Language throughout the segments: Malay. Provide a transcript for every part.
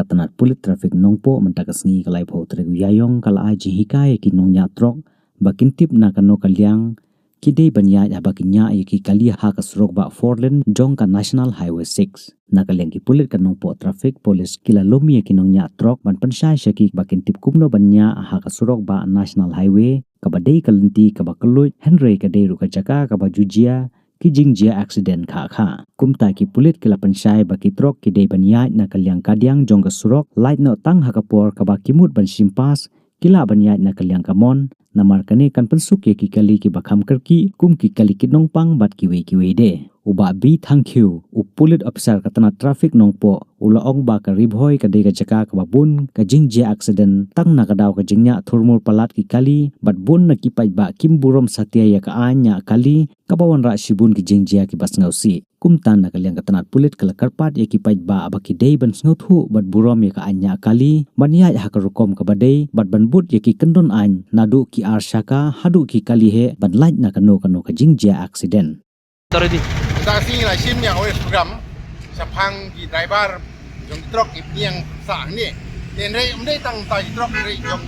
katanat pulit trafik nongpo mentakas ngi kalai pau tregu yayong kala aji hikai ki nongnya trok bakin tip na kano kalyang kidei banya ya bakinya ki kali ha ka surok ba 4 lane jong ka National Highway 6 na kalyang ki pulit ka nongpo trafik polis kila lomi ki nongnya trok ban pensai syaki bakin tip kumno banya ha ka surok ba National Highway kabadei kalenti kabakelut Henry kadei ruka jaka kabajujia ki jingjia accident kha kumta ki pulit kila pensai baki trok ki dei banya na kalyang kadyang jong ka surok light no tang hakapor kaba kimut ban simpas kila banya na kalyang kamon namar kane kan pensuk ki kali ki bakham kerki kum ki kali ki nongpang bat ki we de uba bi thank you u pulit officer katana traffic nongpo ula ong ba ka ribhoi ka de ka jaka ka babun ka jingjia accident tang na kadaw ka jingnya thurmur palat ki kali bat bun na ki pai ba kim burom satya ya ka anya kali kabawan ra sibun ki jingjia ki basngausi kumtan na kalyang katana pulit kala karpat ya ki pai ba abaki dei ban sngauthu bat burom ya ka anya kali banya ya ka rukom ka badei bat ban but ya ki kendon an nadu ki arshaka hadu ki kali he ban light na kano ka jingjia accident Sorry. Dasi la sim yang oleh program sapang di driver jong truk yang sah ni dan rei umdai tang tai truk rei jong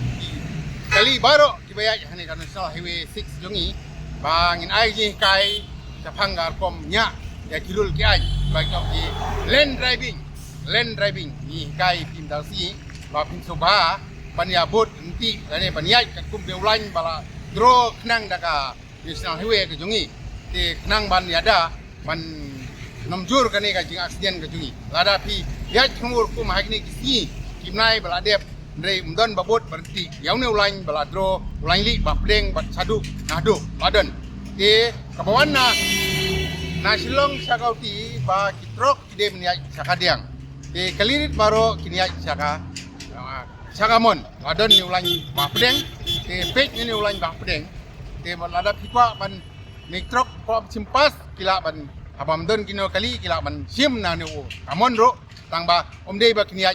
kali baru dibaya hani kan National Highway 6 jongi bangin ai ji kai sapang gar kom nya ya kilul ki ai bagi di lane driving ni kai tim dasi ba pin soba pania bot enti lane pania kat kum beulain bala dro knang daka National Highway ke jongi di knang ban yada ban nomjur kani ka jing accident ka jungi lada pi ya chumur ku ma hakni kisi kimnai bala dep ndrei umdon babot berhenti yaune ulain bala dro ulain li ba pleng bat sadu nado ladan te kabawana na silong sakauti ba kitrok kide menia sakadiang te kalirit baro kinia saka sakamon ladan ni ulain ba pleng te pek ni ulain ba pleng te lada pikwa ban miktrok prop simpas kila ban abam don kino kali kila ban sim na ne o kamon ro tangba omdei ba kini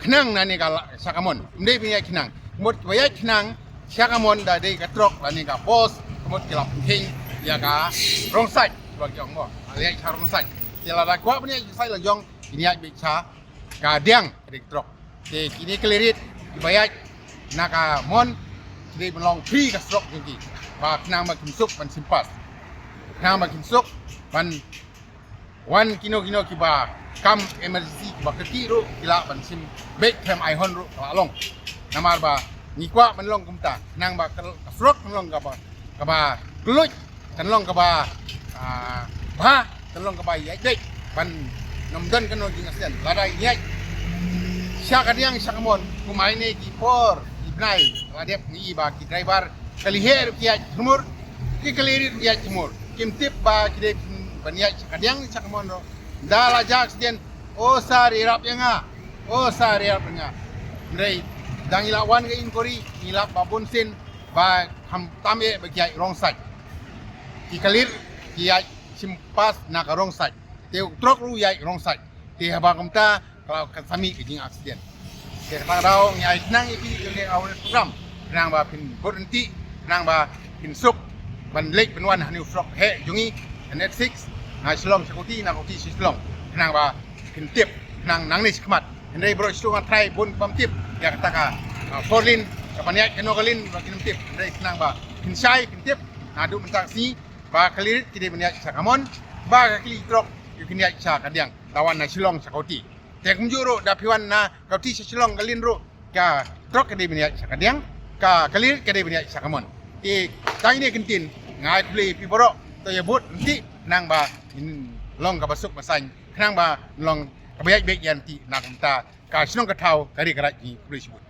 khnang na ne kala sakamon omdei pinya khnang mot waya khnang sakamon da dei ka trok la ne ka pos mot kila ping ya ka rong sai ba jong mo ale ka rong sai kila da kwa pinya sai la jong kini bi cha ka diang dik trok te kini klerit waya na ka mon dei belong free ka trok jong ba knang ma kimsuk ban simpas knang ma kimsuk ban 1 kino ki ba kam emergency ba keti ro kila ban sim bek them ai hon ro along namar ba ni kwa ban long kumta knang ba kasrok long ka ba kluj kan long ka ba ba kan long ka ba yai dek ban nomdan kan jing asian lada yai syakadiang syakamon kumai ne ki por ibnai ladep ni ba ki driver kaliher kiat timur ki kalirit kiat timur kim tip ba kide baniat kadang sakamon ro dala jak siden o sari rap yanga o sari rap nga ndrei dang ilawan ga inkori ilap babun sin ba ham tame ba kiat rong sai ki kalir kiat simpas na ka rong sai te trok ru yai rong sai te ba kamta kalau kasami ke jing accident te parau ngai nang ipi ke awal program nang ba pin berhenti nang ba insuk ban lek penwan hanu frok he jungi net 6 na slong sakuti na koki slong nang ba kintip nang ni skmat ndai bro stu ngatrai bun pamtip ya kataka forlin kapanya kenogalin ba kintip ndai nang ba kinsai kintip adu mentang si ba kalirit kide benya sakamon ba kali trok yukinya cha kadiang lawan na slong sakuti tek mjuro dapiwan na kauti slong galin ro ka trok kide benya sakadiang ka kalirit kide benya sakamon tang ini kentin ngai beli piboro to ya but nanti nang ba long ka basuk masang nang ba long ka bayak bek yanti nak minta ka sinong ka tau kari karat ni beli sebut